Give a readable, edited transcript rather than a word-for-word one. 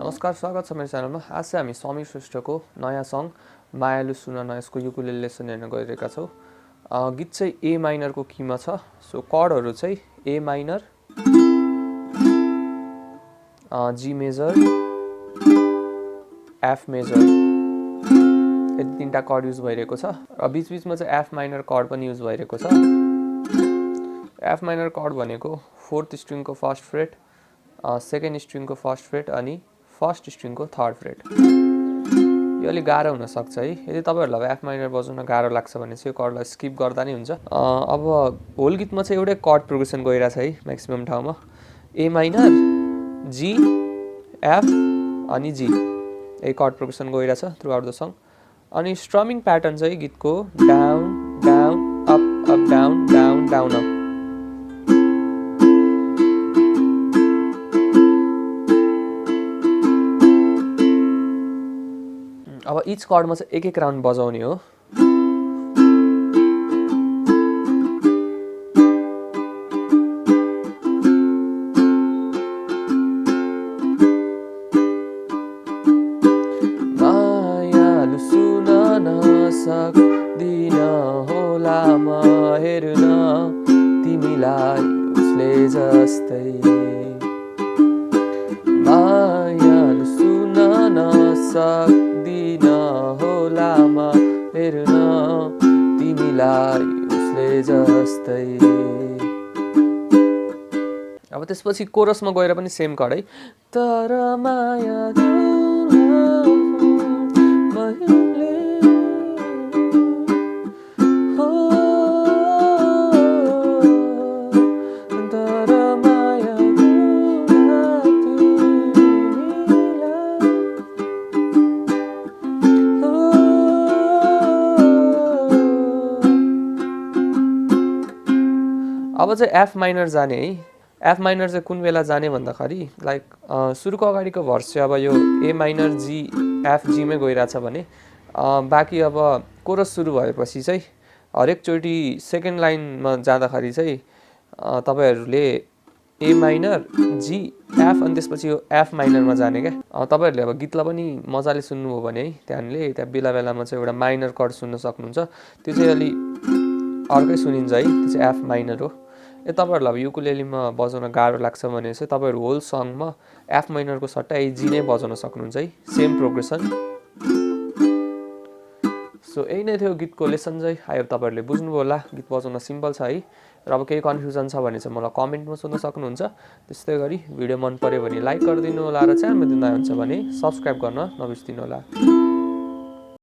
नमस्कार, स्वागत छ मेरो च्यानलमा। आज चाहिँ हामी समीर श्रेष्ठको नयाँ सङ मायालु सुनाना यसको युकुलेले लेसन हेर्न गइरहेका छौँ। गीत चाहिँ ए माइनरको कीमा छ। सो कर्डहरू चाहिँ A minor, G major, F major, यति तीनटा कर्ड युज भइरहेको छ र बीचबीचमा चाहिँ एफ माइनर कर्ड पनि युज भइरहेको छ। एफ माइनर कर्ड भनेको 4th स्ट्रिङको फर्स्ट फ्रेट, 2nd स्ट्रिङको फर्स्ट फ्रेट अनि 1st स्ट्रिङको 3rd फ्रेट। यो अलिक गाह्रो हुनसक्छ है। यदि तपाईँहरूलाई एफ माइनर बजाउन गाह्रो लाग्छ भने चाहिँ यो कर्डलाई स्किप गर्दा नै हुन्छ। अब होल गीतमा चाहिँ एउटै कर्ड प्रोग्रेसन गइरहेछ है म्याक्सिमम ठाउँमा। ए माइनर, जी, एफ अनि जी, यही कर्ड प्रोग्रेसन गइरहेछ थ्रु आउट द सङ। अनि स्ट्रमिङ प्याटर्न चाहिँ गीतको down down up up down down down up. अब इच कर्डमा चाहिँ एक राउन्ड बजाउने हो। मायालु सुनाना सक्दिन होला म हेर्न तिमीलाई उसले जस्तै। मायालु सुनाना सक्दिन होला म हेर्न तिमीलाई उसले जस्तै। अब त्यसपछि कोरसमा गएर पनि सेम कर्ड है। तर माया अब चाहिँ एफ माइनर जाने है। एफ माइनर चाहिँ कुन बेला जाने भन्दाखेरि लाइक सुरुको अगाडिको भर्स चाहिँ अब यो ए माइनर जी एफ जीमै गइरहेछ भने बाँकी अब कोरस सुरु भएपछि चाहिँ हरेकचोटि सेकेन्ड लाइनमा जाँदाखेरि चाहिँ तपाईँहरूले ए माइनर जी एफ अनि त्यसपछि यो एफ माइनरमा जाने क्या। तपाईँहरूले अब गीतलाई पनि मजाले सुन्नुभयो भने है ध्यानले त्यहाँ बेला बेलामा चाहिँ एउटा माइनर कर्ड सुन्न सक्नुहुन्छ। त्यो चाहिँ अलि अर्कै सुनिन्छ है, त्यो चाहिँ एफ माइनर हो। तपाईँहरूलाई अब युकुलेलीमा बजाउन गाह्रो लाग्छ भने चाहिँ तपाईँहरू होल सङमा एफ माइनरको सट्टा जी नै बजाउन सक्नुहुन्छ है, सेम प्रोग्रेसन। सो यही नै थियो गीतको लेसन चाहिँ। आई होप तपाईँहरूले बुझ्नुभयो होला। गीत बजाउन सिम्पल छ है। र अब केही कन्फ्युजन छ भने चाहिँ मलाई कमेन्टमा सोध्न सक्नुहुन्छ। त्यस्तै गरी भिडियो मन पर्यो भने लाइक गरिदिनु होला र च्यानलमा नयाँ हुन्छ भने सब्सक्राइब गर्न नबिर्सिदिनु होला।